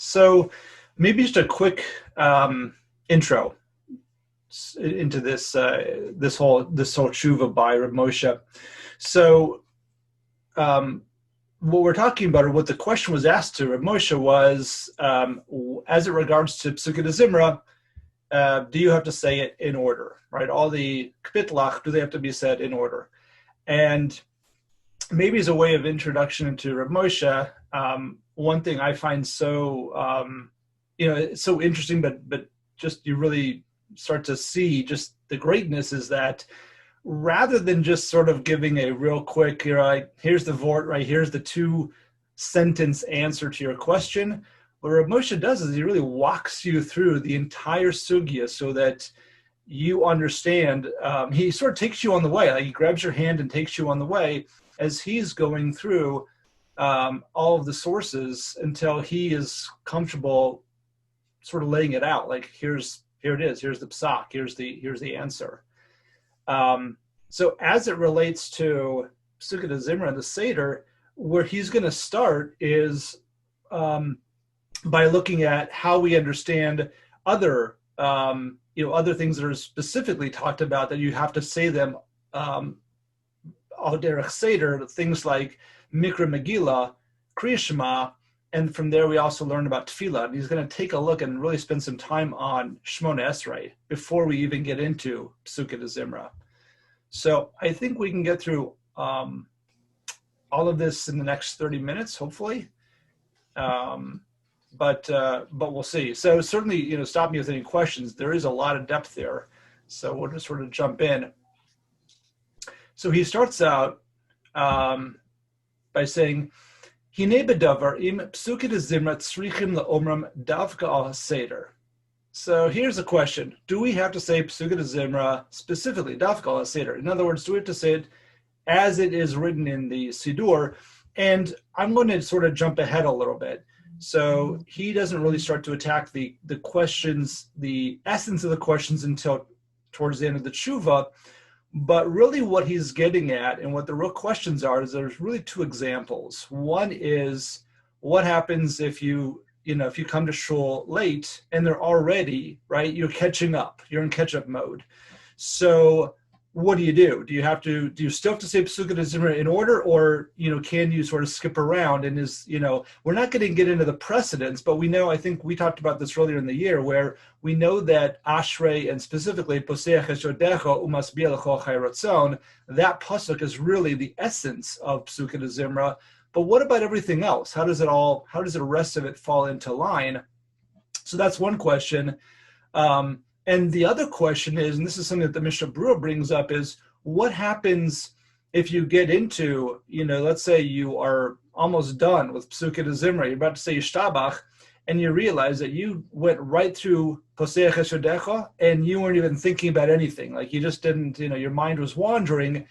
So maybe just a quick intro into this whole tshuva by Rav Moshe. So what we're talking about, or what the question was asked to Rav Moshe was, as it regards to pesukei dezimara, do you have to say it in order, right? All the kpitlach, do they have to be said in order? And maybe as a way of introduction into Rav Moshe, one thing I find so, it's so interesting, but just you really start to see just the greatness is that rather than just sort of giving a real quick, here's the vort, right, here's the 2-sentence answer to your question, what Rav Moshe does is he really walks you through the entire sugya so that you understand. He sort of takes you on the way. Like he grabs your hand and takes you on the way as he's going through all of the sources until he is comfortable sort of laying it out. Like here it is. Here's the psak. Here's the answer. So as it relates to pesukei dezimara and the Seder, where he's going to start is by looking at how we understand other things that are specifically talked about that you have to say them al derech Seder, things like Mikra Megillah, Kriya Shema, and from there we also learn about Tefillah. And he's going to take a look and really spend some time on Shmona Esrei before we even get into pesukei dezimara. So I think we can get through all of this in the next 30 minutes, hopefully. But we'll see. So certainly, stop me with any questions. There is a lot of depth there. So we'll just sort of jump in. So he starts out by saying, Hine bedavar im pesukei dezimara tzrichim leomram davka al seder. So here's the question. Do we have to say pesukei dezimara specifically, davka al seder? In other words, do we have to say it as it is written in the Sidur? And I'm going to sort of jump ahead a little bit. So he doesn't really start to attack the questions, the essence of the questions until towards the end of the tshuva. But really what he's getting at and what the real questions are is there's really 2 examples. One is what happens if you come to shul late and they're already, right, you're catching up, you're in catch-up mode. So what do you do? Do you still have to say pesukei dezimara in order, or, can you sort of skip around? And we're not going to get into the precedents, but we know, I think we talked about this earlier in the year, where we know that Ashrei and specifically Poseach es yodecha umasbia lecho chai ratzon, that pasuk is really the essence of pesukei dezimara. But what about everything else? How does the rest of it fall into line? So that's one question. And the other question is, and this is something that the Mishnah Berurah brings up, is what happens if you get into, let's say you are almost done with pesukei dezimara, you're about to say Yishtabach, and you realize that you went right through Poseach es yodecha and you weren't even thinking about anything. Like you just didn't, your mind was wandering.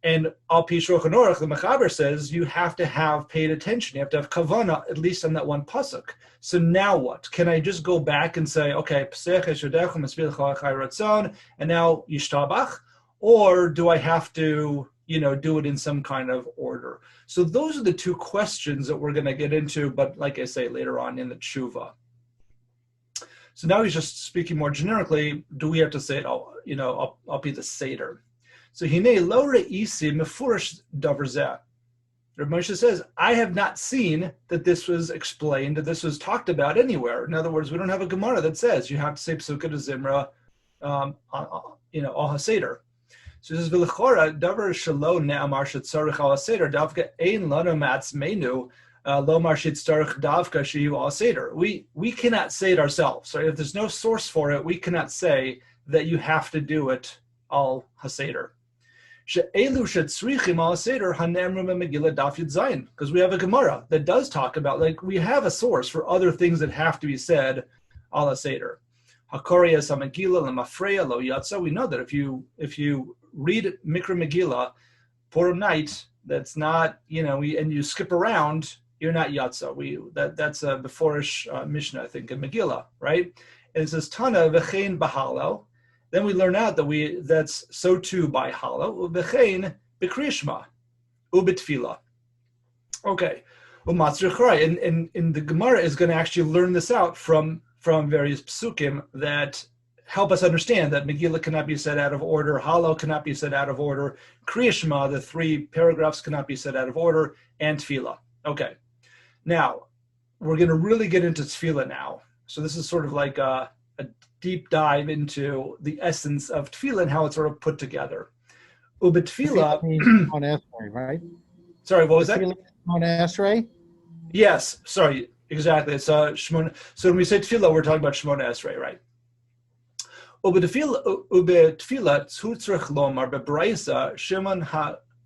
And Al Pi Shulchan Aruch, the Mechaber says you have to have paid attention. You have to have kavana, at least on that one pasuk. So now what? Can I just go back and say, okay, Pesach es yodecha masbir lecho chai ratzon, and now yishtabach? Or do I have to, do it in some kind of order? So those are the 2 questions that we're going to get into, but like I say, later on in the tshuva. So now he's just speaking more generically. Do we have to say it? I'll be the Seder. So Hine lo re'isi mefurish davar zeh. Rav Moshe says, I have not seen that this was explained, that this was talked about anywhere. In other words, we don't have a Gemara that says you have to say pesukei dezimara, al haseder. So he says, v'lechora davar shelo ne'amar shetzarich al haseder davka ein lanu ma'atzmeinu lo mar shetzarich davka sheyu al haseder. We cannot say it ourselves. So if there's no source for it, we cannot say that you have to do it al haseder. Because we have a Gemara that does talk about, like, we have a source for other things that have to be said al haseder. We know that if you read Mikra Megillah, Purim night, that's not, and you skip around, you're not yatsa. That's a beforish Mishnah, I think, in Megillah, right? And it says Tana v'chein b'halal. Then we learn out that that's so too by Hallel, u'bechein b'kriyashma, u'b'tfila. Okay, And the Gemara is going to actually learn this out from various psukim that help us understand that Megillah cannot be said out of order, Hallel cannot be said out of order, Kriya Shema, the 3 paragraphs cannot be said out of order, and Tefillah. Okay, now we're going to really get into Tefillah now. So this is sort of like a deep dive into the essence of Tefillah and how it's sort of put together. Tefillah on Esrei, right? Sorry, what was that? On Esrei? Yes, sorry, exactly. It's Shmona. So when we say Tefillah, we're talking about Shmona Esrei, right? Ubetefillah tzutzrich lomar bebraisa Shimon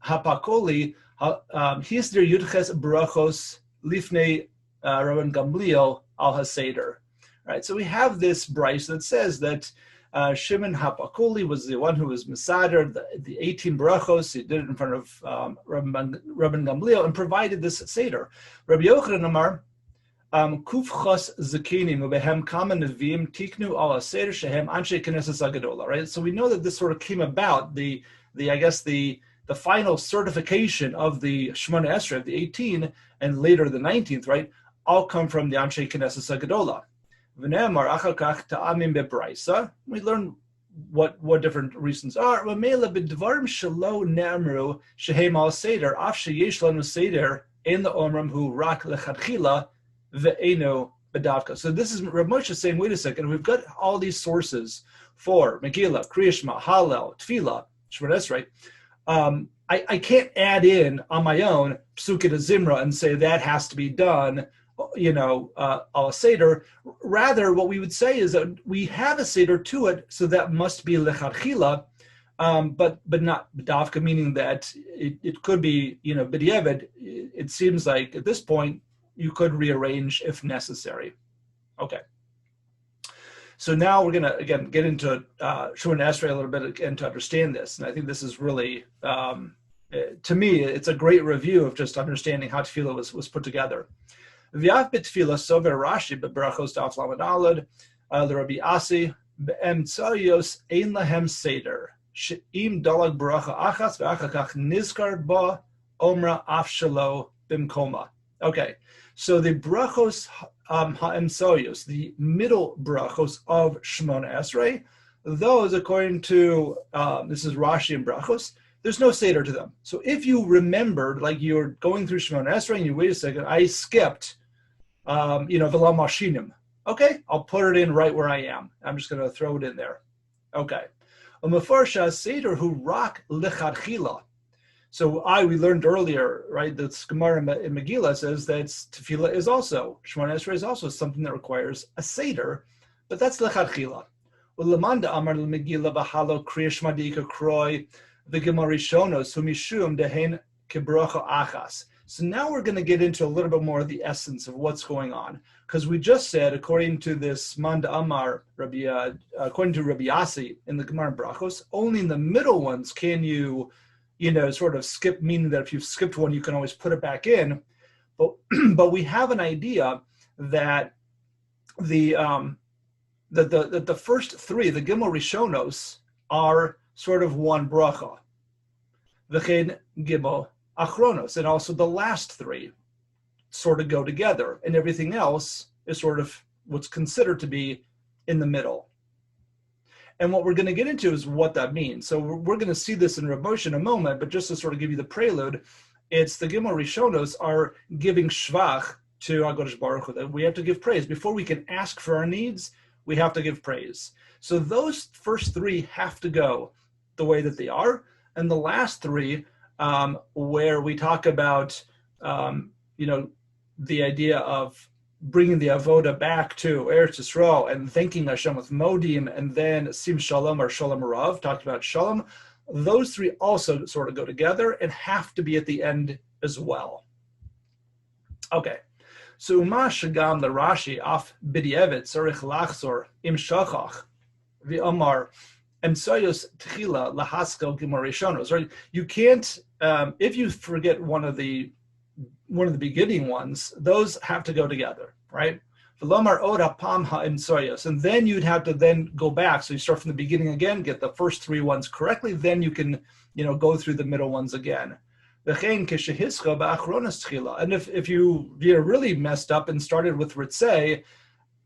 hapakoli hisder yudches brachos lifnei Rabban Gamliel al haseder. Right. So we have this braisa that says that Shimon hapakoli was the one who was Mesader, the 18 brachos. He did it in front of Rabban Gamliel and provided this seder. Rabbi Yochanan Amar. Kufchos zakinim ubehem kama nevim tiknu al seder shehem anshe knesses agadola. Right. So we know that this sort of came about the final certification of the Shemona Esrei of the 18 and later the 19th. Right. All come from the anshe knesses agadola. V'ne'amar achar kach ta'amim bebraisa. We learn what different reasons are. V'meila b'dvarim shelo ne'amru shehem al seder af sheyesh lanu seder ein la'omram hu rak lechatchila. Ve'eno bedavka. So this is Rav Moshe saying, wait a second, we've got all these sources for Megillah, Kriya Shema, Hallel, Tefillah, Shemona Esrei. I can't add in on my own pesukei dezimara and say that has to be done, al seder. Rather, what we would say is that we have a seder to it, so that must be lechatchila, but not bedavka, meaning that it could be, b'diavad. It seems like at this point you could rearrange if necessary. Okay. So now we're going to, again, get into Shemona Esrei a little bit again to understand this. And I think this is really, to me, it's a great review of just understanding how Tefillah was put together. V'yaf b'Tefillah sover Rashi b'brachos daf lamed alad l'Rabbi Asi b'emtzayos ein lahem seder she'im dalag bracha achas v'achar kach nizkar ba omra af shelo b'mkoma. Okay. So the brachos ha'emsoyos, the middle brachos of Shemona Esrei, those, according to, this is Rashi and brachos, there's no seder to them. So if you remembered, like you're going through Shemona Esrei and you wait a second, I skipped, v'la mashinim. Okay, I'll put it in right where I am. I'm just going to throw it in there. Okay. U'mefarsha seder hu rak lechatchila. So we learned earlier, right, that Gemara in Megillah says that Tefillah is also, Shemona Esrei is also something that requires a seder, but that's lechatchila. Ulamanda amar Megillah v'halo kriya shema deika kroi v'gemar rishonos humishum dehen kebrocha achas. So now we're going to get into a little bit more of the essence of what's going on, because we just said, according to this Manda Amar, according to Rabbi Asi in the Gemara Brachos, only in the middle ones can you sort of skip, meaning that if you've skipped one, you can always put it back in. But we have an idea that the first 3, the Gimel Rishonos, are sort of one bracha. V'chein Gimel Achronos, and also the last 3 sort of go together, and everything else is sort of what's considered to be in the middle. And what we're going to get into is what that means. So we're going to see this in Rav Moshe in a moment, but just to sort of give you the prelude, it's the Gimel Rishonos are giving shvach to HaKadosh Baruch Hu, that we have to give praise. Before we can ask for our needs, we have to give praise. So those first 3 have to go the way that they are. And the last 3, where we talk about, the idea of bringing the avoda back to Eretz Yisrael and thanking Hashem with modim, and then sim shalom or shalom rav, talked about shalom. Those 3 also sort of go together and have to be at the end as well. Okay, so Uma Shagam the Rashi af b'di'evet tzarich lachzor im shachach v'amar emsoyos tchila lahaskel gimor rishonos. Right, you can't if you forget one of the beginning ones, those have to go together, right? And then you'd have to then go back. So you start from the beginning again, get the first 3 ones correctly, then you can, go through the middle ones again. And if you really messed up and started with ritzeh,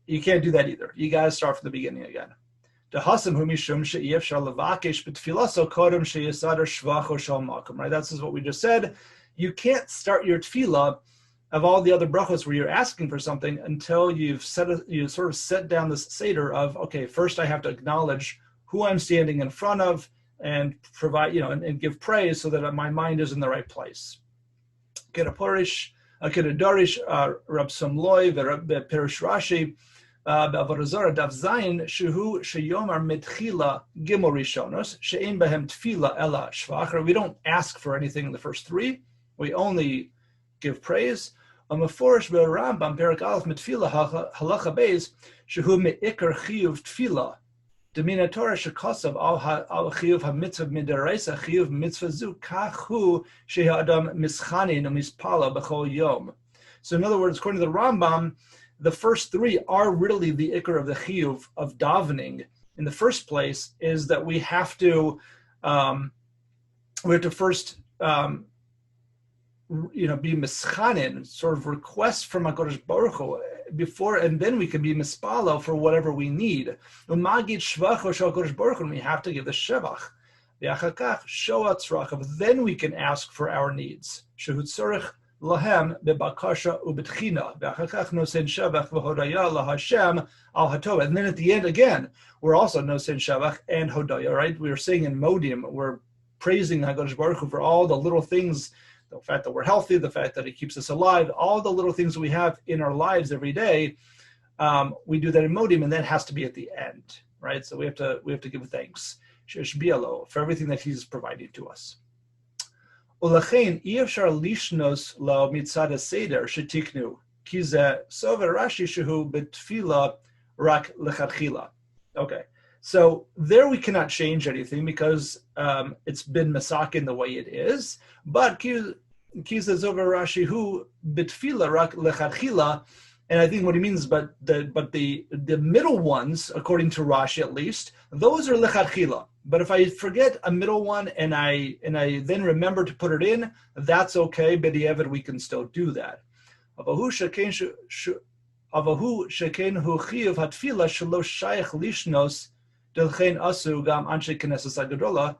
you can't do that either. You got to start from the beginning again. Right? That's what we just said. You can't start your tefillah of all the other brachos where you're asking for something until you sort of set down this seder of, okay, first I have to acknowledge who I'm standing in front of and provide, and give praise so that my mind is in the right place. Kedaporish, Kedadarish, Rab Samloi, Perish Rashi, Bavorazara Dav Zayin, Shehu Sheyomar Mitchila Gimel Rishonos, She'im Behem Tfila Ella Shvach. We don't ask for anything in the first three. We only give praise. Amaforish Rambam Perak Aleph Mitfila Halacha Beis, Shehu Me'ikar Chiyuv Tfila. Demina Torah shekasav al chiyuv hamitzvah midaraisa chiyuv mitzvah zu kachu shehadam mischanin umispala b'chol yom. So in other words, according to the Rambam, the first three are really the ikar of the chiyuv of davening. In the first place, is that we have to first be mischanin, sort of request from HaKadosh Baruch Hu before, and then we can be mispalo for whatever we need. When we have to give the shevach. Then we can ask for our needs. Lahem bebakasha ubetchina. Nosen shevach v'hodaya lahashem al hatova. And then at the end again, we're also nosen shevach and hodaya. Right? We are saying in modim, we're praising HaKadosh Baruch Hu for all the little things. The fact that we're healthy, the fact that He keeps us alive, all the little things we have in our lives every day, we do that in modim, and that has to be at the end, right? So we have to give thanks, shesh bialo, for everything that He's providing to us. Ulachein iyavshar lishnos lo mitzad seder shetiknu kize sover Rashi shehu betfila rak lechatchila. Okay. So there we cannot change anything because it's been masakin the way it is. But Kizaz over Rashi who bitfila rak lechatchila, and I think what he means, but the middle ones, according to Rashi at least, those are lechatchila. But if I forget a middle one and I then remember to put it in, that's okay. B'diavad we can still do that. Avahu sheken hu chiyuv hatfila shelo shayach lishnos. Delchein asu gam anshe knesses agadola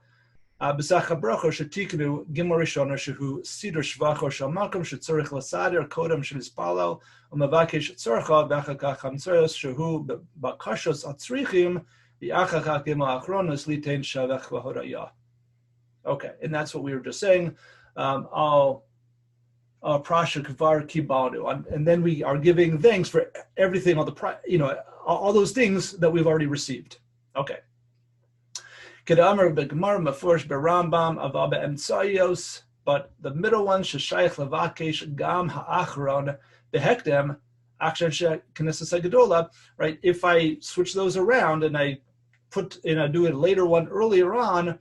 b'sach habracha shetiknu gimel rishona shehu sidur shvacho shel makom shetzorich lasader kodam shemispalo umavakesh tzorcha v'achakach hamtzorios shehu bakashos atzrichim v'achakach gimel achronos litein shavach v'hodaya. Okay, and that's what we were just saying. Al prasha kvar kibaldu, and then we are giving thanks for everything, all those things that we've already received. Okay. Kedamar be'gemar mafurish be'Rambam aval be'emtzayos, but the middle one sheshayich levakesh gam ha'achron behekdem akshen she'knesses hagedola. Right. If I switch those around and I do a later one earlier on,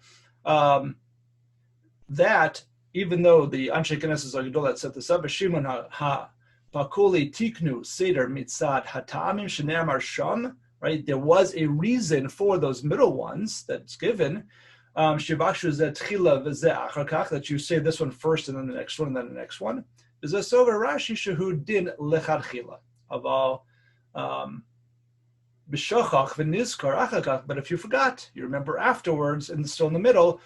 that even though the anshe knesses hagedola set this up, Shimon ha pakuli tiknu seder mitzad hatamim shene'amar sham. Right, there was a reason for those middle ones that's given. That you say this one first and then the next one and then the next one. Is this over Rashi shehu din lechatchila of all b'shochach v'nizkar achakach. But if you forgot, you remember afterwards and still in the middle.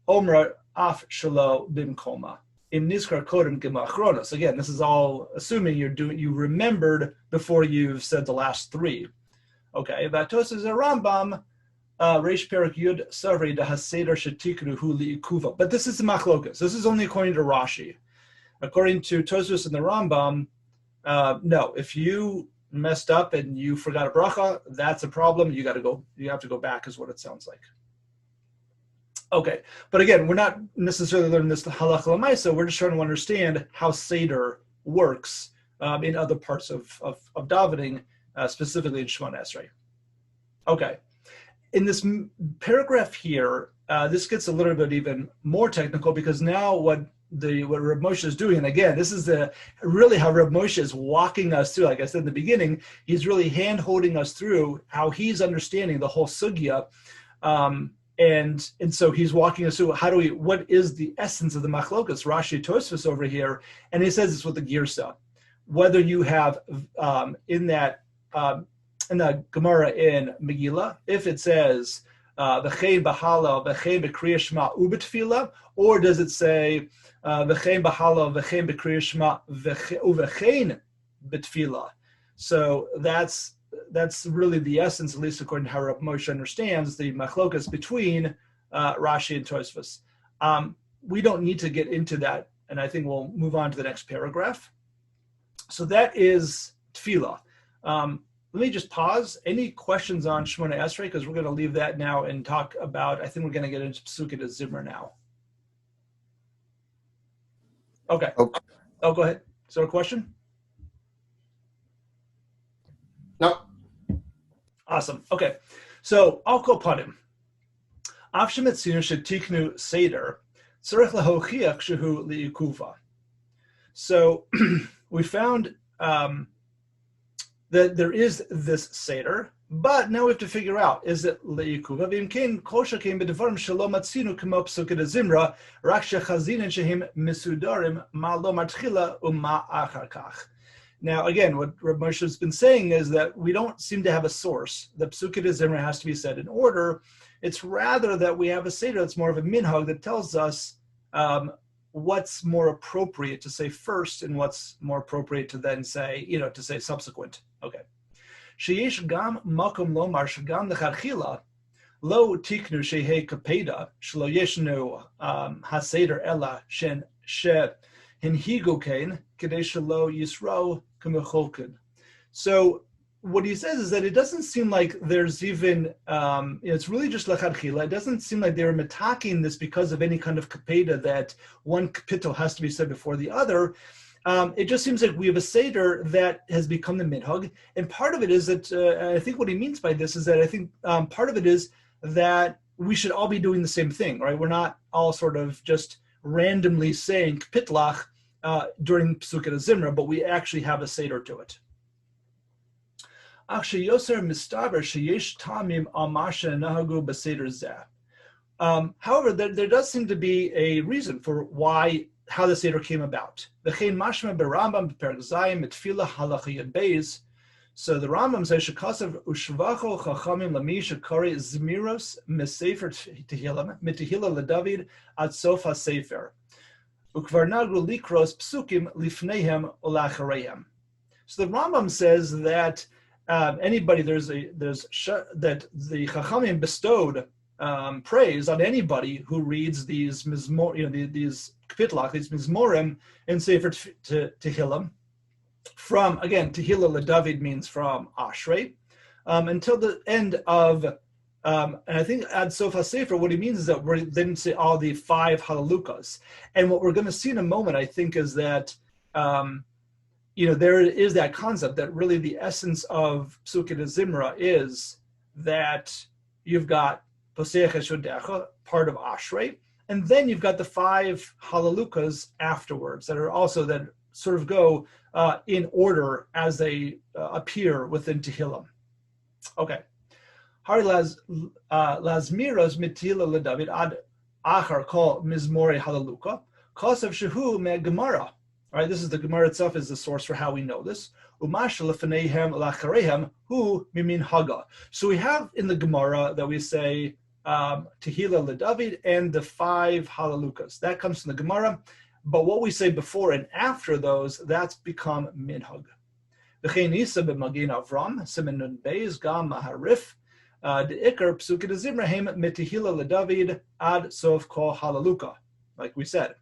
Omra af shelo bimkoma im nizkar kodem gimel achronos. Again, this is all assuming you remembered before you've said the last three. Okay, Vatos is a Rambam, Reish Perak Yud Savri da Haseder Shetiknu Hu Liikuva. But this is the Machlokas. This is only according to Rashi. According to Tosfos and the Rambam, no. If you messed up and you forgot a bracha, that's a problem. You have to go back, is what it sounds like. Okay, but again, we're not necessarily learning this halacha l'maisa. We're just trying to understand how Seder works in other parts of davening. Specifically in Shemona Esrei. Okay, in this paragraph here, this gets a little bit even more technical because now what Reb Moshe is doing, and again, this is really how Reb Moshe is walking us through. Like I said in the beginning, he's really hand-holding us through how he's understanding the whole sugya, and And so he's walking us through what is the essence of the machlokas, Rashi Tosfos over here, and he says it's with the girsa. Whether you have in the Gemara in Megillah, if it says v'chein b'hala v'chein b'kriyas shema ubetfila, or does it say v'chein b'hala v'chein b'kriyas shema u'v'chein betfila? So that's really the essence, at least according to how Rav Moshe understands the machlokas between Rashi and Tosfos. We don't need to get into that, and I think we'll move on to the next paragraph. So that is tefillah. Let me just pause. Any questions on Shemona Esrei? Because we're going to leave that now and talk about, I think we're going to get into pesukei dezimra now. Okay. Oh, go ahead. Is there a question? No. Awesome. Okay. So I'll go upon him. Av shemetzinu shetiknu seder tzarich lahochiach shehu liikuva. So we found that there is this seder, but now we have to figure out, is it leikuva? V'imkein kol shekein b'devarim shelo matzinu k'mo pesukei dezimra rak shechazinin shehem mesudarim ma lo matchila u'ma achar kach. Now, again, what Rav Moshe has been saying is that we don't seem to have a source. The pesukei dezimra has to be said in order. It's rather that we have a seder that's more of a minhag that tells us what's more appropriate to say first and what's more appropriate to then say, to say subsequent. Okay. Sheyesh gam makom lomar shegam lecharchila lo tiknu shehei kapeda shlo yeshnu haseder ella shen she hinhigu kain kedei shelo yisro k'mecholkin. So what he says is that it doesn't seem like there's even, it's really just lecharchila. It doesn't seem like they were metaking this because of any kind of kapeda that one kapitel has to be said before the other. It just seems like we have a seder that has become the minhag. And part of it is that, I think what he means by this is that I think part of it is that we should all be doing the same thing, right? We're not all sort of just randomly saying kapitlach during pesukei dezimra, but we actually have a seder to it. However, there does seem to be a reason for how the Seder came about. So the Rambam says, "Shekasav ushvacho chachamim lami shekari zmiros mesefer tehillah mitehillah leDavid ad sof hasefer ukvar nagru likros psukim lifneihem olachareihem." So the Rambam says that anybody that the Chachamim bestowed praise on anybody who reads these mizmor, these kapitlach, these mizmorim in Sefer Tehillim. From, again, Tehillah LeDavid means from Ashrei until the end of, and I think Ad Sof HaSefer, what he means is that we didn't say all the 5 Halalukas. And what we're going to see in a moment, I think, is that there is that concept that really the essence of pesukei dezimra is that you've got Poseach Eshodecha, part of Ashrei, and then you've got the 5 Halalukas afterwards that are also that sort of go in order as they appear within Tehillim. Okay. Hari Lazmiros Mitila LeDavid ad Achar Kol Mizmori Halaluka Kosav Shehu Me Gemara. All right, this is the Gemara itself is the source for how we know this. So we have in the Gemara that we say Tehillah LeDavid and the 5 Halalukas. That comes from the Gemara. But what we say before and after those, that's become minhag. V'chein isa b'magin Avram, simen nun beis gam maharif, the ikar pesukei dezimra hem mitehillah LeDavid ad sof kol halaluka, like we said.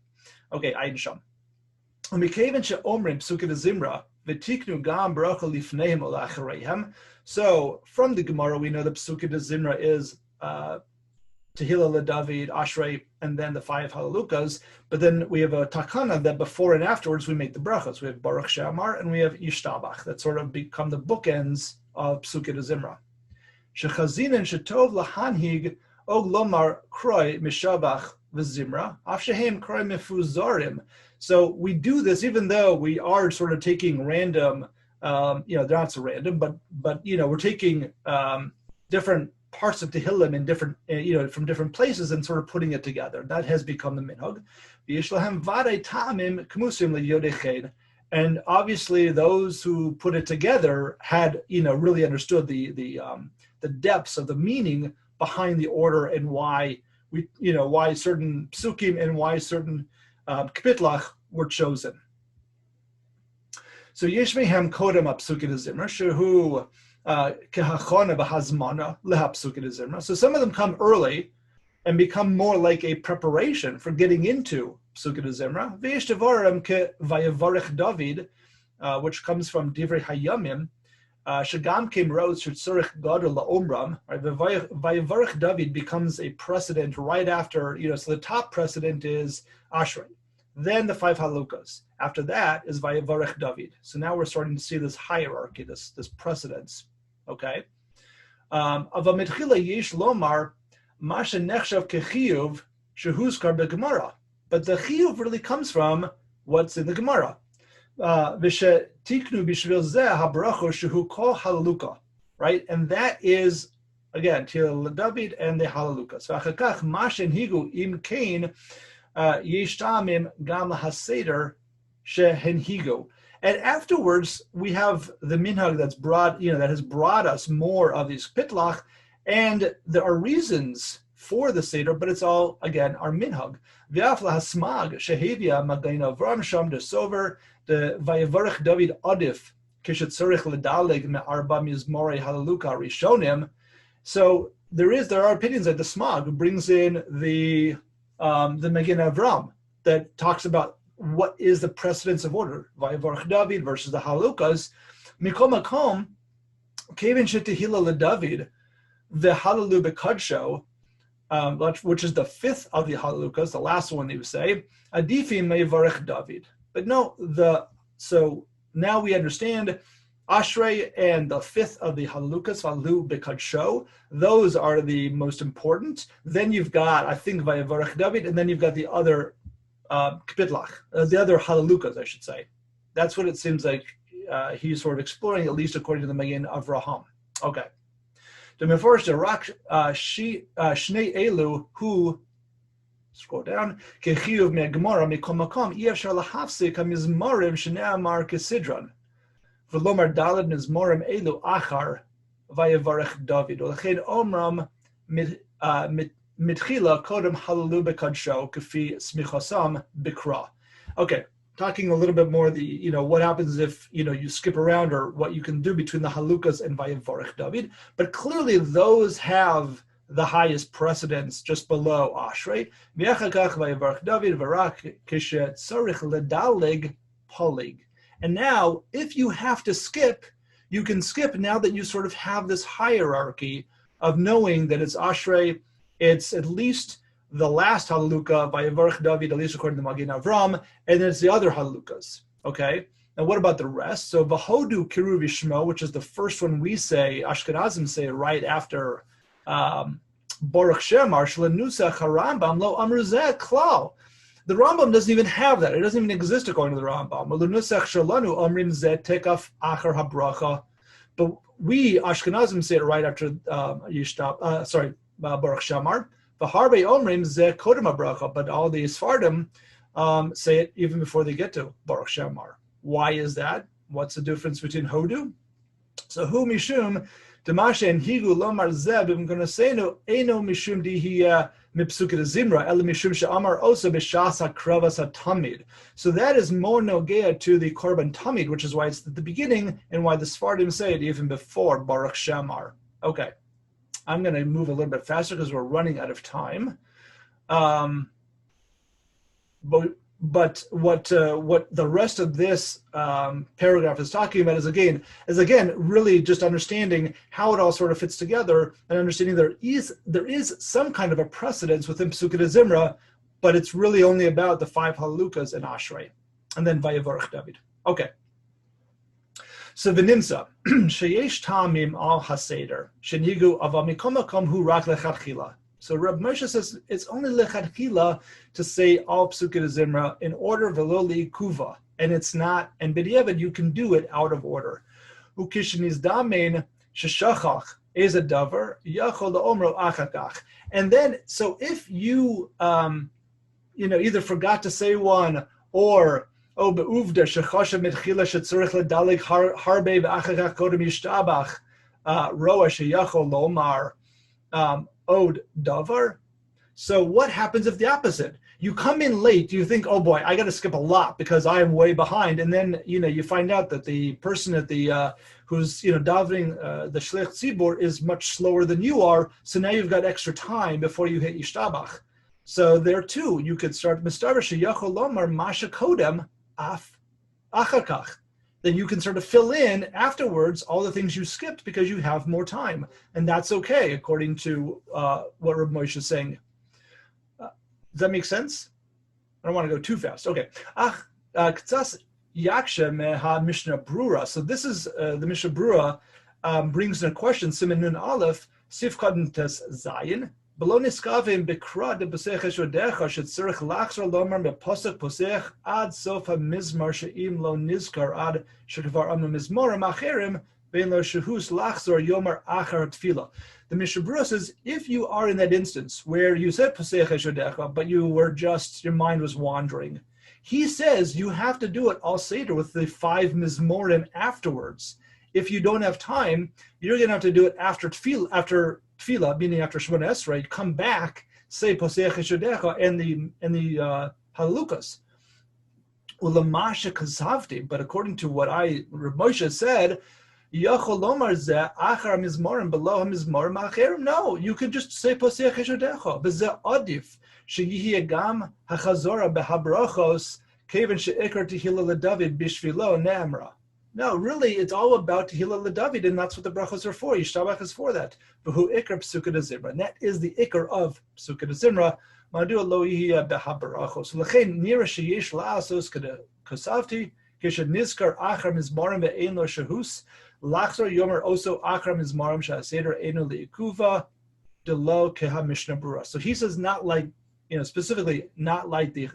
Okay, ayin sham. Umikeven she'omrim pesukei dezimra v'tiknu gam bracha lifneihem olachareihem. So from the Gemara, we know that pesukei dezimra is Tehillah LeDavid, Ashrei, and then the 5 Halalukas. But then we have a takana that before and afterwards we make the brachas. We have Baruch She'amar and we have Yishtabach that sort of become the bookends of pesukei dezimra. Shechazinin shetov lahanhig og lomar kroi mishabach v'zimra af shehem kroi mefuzarim. So we do this even though we are sort of taking random, they're not so random, but we're taking different parts of Tehillim in different, from different places and sort of putting it together. That has become the minhag. And obviously, those who put it together had, really understood the depths of the meaning behind the order and why why certain psukim and why certain kapitlach were chosen. So yesh mehem kodem apsukim dezimra shehu kehachona b'hazmana lehapsukim dezimra. So some of them come early and become more like a preparation for getting into psukim dezimra. V'yesh devarim ke vayevarech David, which comes from Divrei Hayamim. Shagam came roads should Tzurich Gadol LaOmram. Vayevarech David becomes a precedent right after, so the top precedent is Ashrei. Then the 5 halukas. After that is Vayevarech David. So now we're starting to see this hierarchy, this precedence. Okay. Avamitchila yesh lomar masha nechshav kechiyuv shehuzkar beGemara. But the chiyuv really comes from what's in the Gemara. Tiknu bishvil zeh habracho shehu kol halaluka, right? And that is again till David and the halaluka. So achakach mashen higu im kain yishtamim gam lahaseder shehen higu. And afterwards we have the minhag that's brought, that has brought us more of these pitlach, and there are reasons for the seder, but it's all again our minhag. V'af lahasmag shehevia magaina avram sham de sover. The Vayevarech David Adif Kishet Tzurich Ledaleg Me'arba Mizmorei Halaluka Rishonim. So there are opinions that the Smag brings in the Megin Avram that talks about what is the precedence of order, Vayevarech David versus the Halalukas. Mikol Makom Kevin Shetihila LeDavid the Halalu Bekadsho, which is the 5th of the Halalukas, the last one they would say Adifim Me'varech David. But no, so now we understand Ashrei and the 5th of the Halalukas, Halu Bekadsho, those are the most important. Then you've got, I think, Vayevarech David, and then you've got the other Kapitlach, the other Halalukas, I should say. That's what it seems like he's sort of exploring, at least according to the Megin Avraham. Okay. The Meforsh Rak Shnei Elu who. Scroll down. Kechiyuv me'gemara mikol makom iyafshar lahafsik hamizmorim shene'amar kesidron v'lomar daled mizmorim elu achar vayevarech David ulechein omram mitchila kodem halalu bekadsho kefi smichasam bikra. Okay, talking a little bit more what happens if you skip around or what you can do between the halukas and vayevarech David, but clearly those have the highest precedence just below Ashrei. And now, if you have to skip, you can skip now that you sort of have this hierarchy of knowing that it's Ashrei, it's at least the last Halaluka, Vayevarech David, at least according to Magin Avram, and then it's the other Halalukas. Okay? Now, what about the rest? So, Vahodu Kiru Vishmo, which is the first one we say, Ashkenazim say right after Baruch Shemar Shlenusach Harambam Lo Amruzeh Klal. The Rambam doesn't even have that. It doesn't even exist according to the Rambam. Lenusach Shalanu Amrim Zeh Tekaf Achar Habracha. But we Ashkenazim say it right after Baruch Shemar. V'harbe Omrim Zeh Kodem Habracha. But all the Sfardim say it even before they get to Baruch Shemar. Why is that? What's the difference between Hodu? So Hu Mishum Demashe and Higu Lomar Zeb I'm going to say no Eno Mishum Dihia Mipsuke Zimra El Mishum She'amar Osa B'Shasa Kravas HaTamid. So that is more nogea to the Korban Tamid, which is why it's at the beginning and why the Sfardim say it even before Baruch Shamar. Okay, I'm going to move a little bit faster because we're running out of time. But what the rest of this paragraph is talking about is again really just understanding how it all sort of fits together and understanding there is some kind of a precedence within Pesukei Zimra, but it's really only about the 5 Halalukas and Ashrei, and then Vayevarech David. Okay. So v'nimsa sheyesh tamim al haseder shenigu avamikom makom hu rak lechatchila. So Reb Moshe says it's only lechatchila to say all Pesukei Zimra in order v'lo li'ikuva, and it's not. And b'diavad you can do it out of order. Ukishniz damein sheshachach is a davar yachol la'omro achakach. And then, so if you either forgot to say one or be'uvda shechosha mitchila shetzurich ledalig harbe ve'achakach kodem yishtabach roa sheyachol lomar od davar. So what happens if the opposite? You come in late, you think, oh boy, I got to skip a lot because I am way behind. And then, you find out that the person at the, who's, davening the Shlich Tzibur is much slower than you are. So now you've got extra time before you hit Yishtabach. So there too, you could start Mistavar Sheyachol Lomar Masha Kodem Af Achakach. Then you can sort of fill in afterwards all the things you skipped because you have more time. And that's okay, according to what Reb Moshe is saying. Does that make sense? I don't want to go too fast. Okay. K'tzas yaksha meha Mishnah Brura. So this is the Mishnah Brura brings in a question. Siman Nun Aleph Sif Kadentes Zayin. Below niskavim bekra de posech eshodecha shetzirich lachzor lomar beposech posech ad sof hamizmar she'im lo nizkar ad shekvar amnu mizmorim acherim bein lo shehus lachzor yomar achar tefillah. The Mishnah Brura says, if you are in that instance where you said posech eshodecha, but your mind was wandering, he says you have to do it all seder with the 5 mizmorim afterwards. If you don't have time, you're going to have to do it after tefillah, meaning after Shemona Esrei, come back, say posech eshodecha and the halukas. Ulamasha kazavti, but according to what Reb Moshe said, Yachol lomar zeh achar mizmorim below mizmorim acherim. No, you could just say posech eshodecha. B'zeh adif sheyihi gam hachazora behabrachos keven sheikar tehillah leDavid bishvilo ne'amra. No, really, it's all about tehillah leDavid, and that's what the brachos are for. Yishtabach is for that. V'hu ikar pesukei dezimara, and that is the ikar of pesukei dezimara. Madua lo yihi behabrachos. Lechein nira sheyesh la'asos kasavti keshed nizkar achar mizmorim ve'ein lo shehus. Lachzor yomer oso achar mizmarim sha'aseder enu le'ikuva delo keha Mishnah Brura. So he says not like, specifically not like the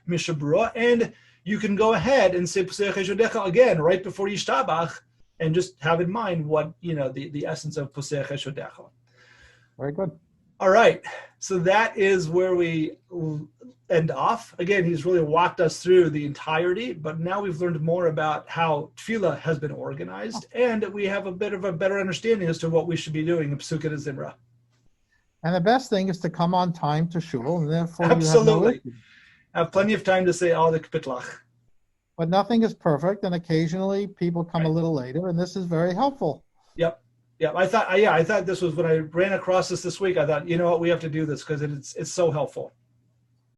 Mishnah Brura, and you can go ahead and say posech eshodecha again right before Yishtabach, and just have in mind what the essence of posech eshodecha. Very good. All right, so that is where we end off. Again, he's really walked us through the entirety, but now we've learned more about how tefillah has been organized, and we have a bit of a better understanding as to what we should be doing in pesukei dezimra. And the best thing is to come on time to shul, and therefore Absolutely. You have plenty of time to say all the kapitlach. But nothing is perfect, and occasionally people come a little later, and this is very helpful. Yep. Yeah, I thought this was when I ran across this week. I thought, you know what, we have to do this because it's so helpful.